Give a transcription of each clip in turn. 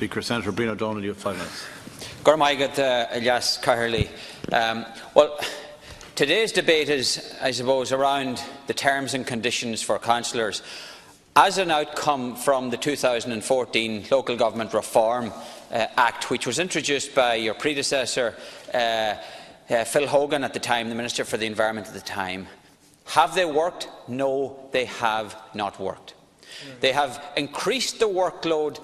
Speaker. Senator Ó Domhnaill, you have 5 minutes. Well, today's debate is, I suppose, around the terms and conditions for councillors as an outcome from the 2014 Local Government Reform Act, which was introduced by your predecessor, Phil Hogan at the time, the Minister for the Environment at the time. Have they worked? No, they have not worked. They have increased the workload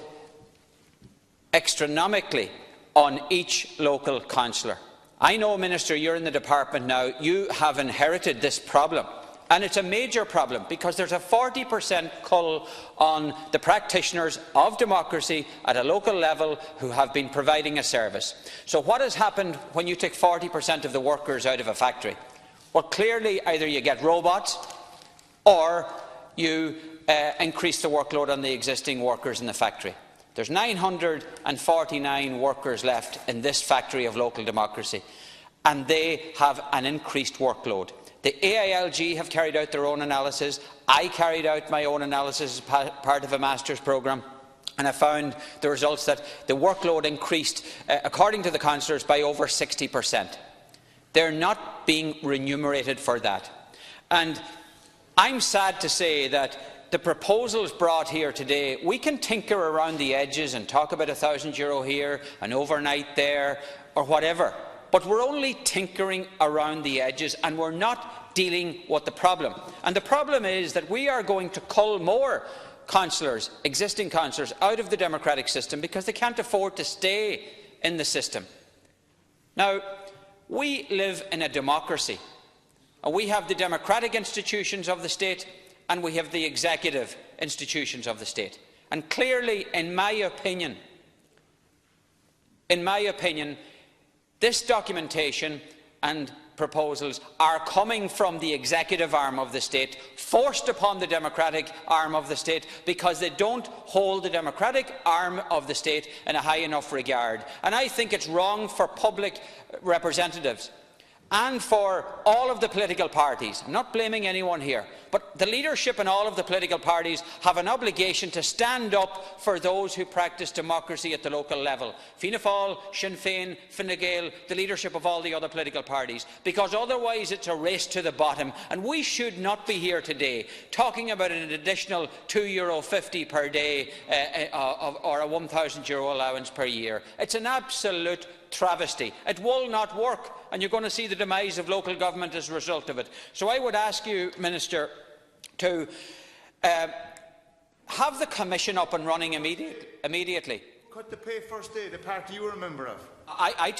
astronomically on each local councillor. I know, Minister, you're in the department now. You have inherited this problem. And it's a major problem because there's a 40% cull on the practitioners of democracy at a local level who have been providing a service. So what has happened when you take 40% of the workers out of a factory? Well, clearly either you get robots or you increase the workload on the existing workers in the factory. There's 949 workers left in this factory of local democracy, and they have an increased workload. The AILG have carried out their own analysis. I carried out my own analysis as part of a master's programme, and I found the results that the workload increased, according to the councillors, by over 60%. They're not being remunerated for that. And I'm sad to say that the proposals brought here today, we can tinker around the edges and talk about €1,000 here, an overnight there, or whatever. But we're only tinkering around the edges and we're not dealing with the problem. And the problem is that we are going to cull more councillors, existing councillors, out of the democratic system because they can't afford to stay in the system. Now, we live in a democracy. And we have the democratic institutions of the state and we have the executive institutions of the state. And clearly, in my opinion, this documentation and proposals are coming from the executive arm of the state, forced upon the democratic arm of the state, because they don't hold the democratic arm of the state in a high enough regard. And I think it's wrong for public representatives and for all of the political parties. I'm not blaming anyone here, but the leadership in all of the political parties have an obligation to stand up for those who practice democracy at the local level. Fianna Fáil, Sinn Féin, Fine Gael, the leadership of all the other political parties, because otherwise it's a race to the bottom, and we should not be here today talking about an additional €2.50 per day or a €1,000 allowance per year. It's an absolute travesty. It will not work, and you're going to see the demise of local government as a result of it. So I would ask you, Minister, to have the Commission up and running immediately. Cut the pay first day, the party you were a member of. I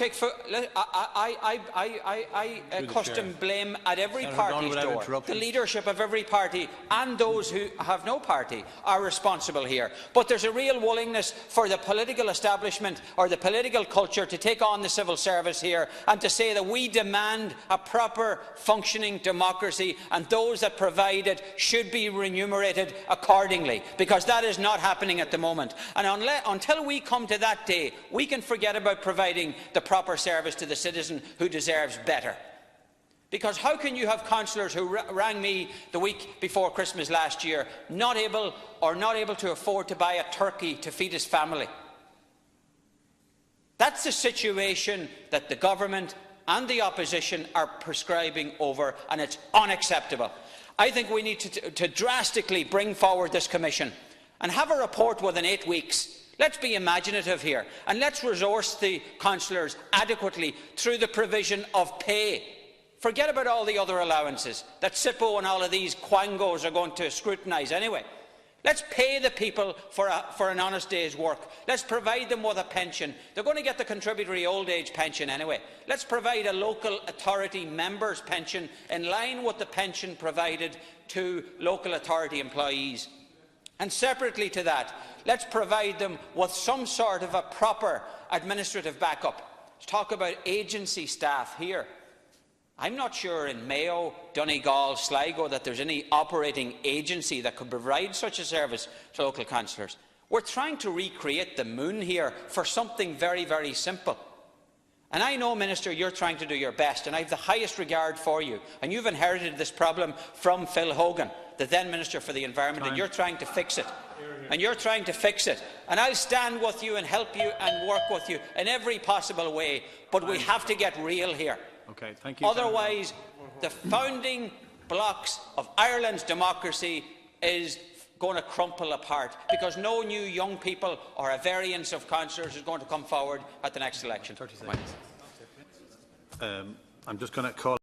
custom blame at every party's door. The leadership of every party and those who have no party are responsible here. But there's a real willingness for the political establishment or the political culture to take on the civil service here and to say that we demand a proper functioning democracy and those that provide it should be remunerated accordingly, because that is not happening at the moment. And until we come to that day, we can forget about providing the proper service to the citizen who deserves better. Because how can you have councillors who rang me the week before Christmas last year not able to afford to buy a turkey to feed his family? That's the situation that the government and the opposition are prescribing over, and it's unacceptable. I think we need to drastically bring forward this Commission and have a report within 8 weeks. Let's be imaginative here, and let's resource the councillors adequately through the provision of pay. Forget about all the other allowances that SIPO and all of these quangos are going to scrutinise anyway. Let's pay the people for an honest day's work. Let's provide them with a pension. They're going to get the contributory old age pension anyway. Let's provide a local authority member's pension in line with the pension provided to local authority employees. And separately to that, let's provide them with some sort of a proper administrative backup. Let's talk about agency staff here. I'm not sure in Mayo, Donegal, Sligo that there's any operating agency that could provide such a service to local councillors. We're trying to recreate the moon here for something very, very simple. And I know, Minister, you're trying to do your best, and I have the highest regard for you. And you've inherited this problem from Phil Hogan, the then Minister for the Environment, and you're trying to fix it. and you're trying to fix it. And I'll stand with you and help you and work with you in every possible way, but we have to get real here. Okay, thank you. Otherwise, the founding blocks of Ireland's democracy is going to crumple apart, because no new young people or a variance of councillors is going to come forward at the next election. 30 seconds. I'm just going to call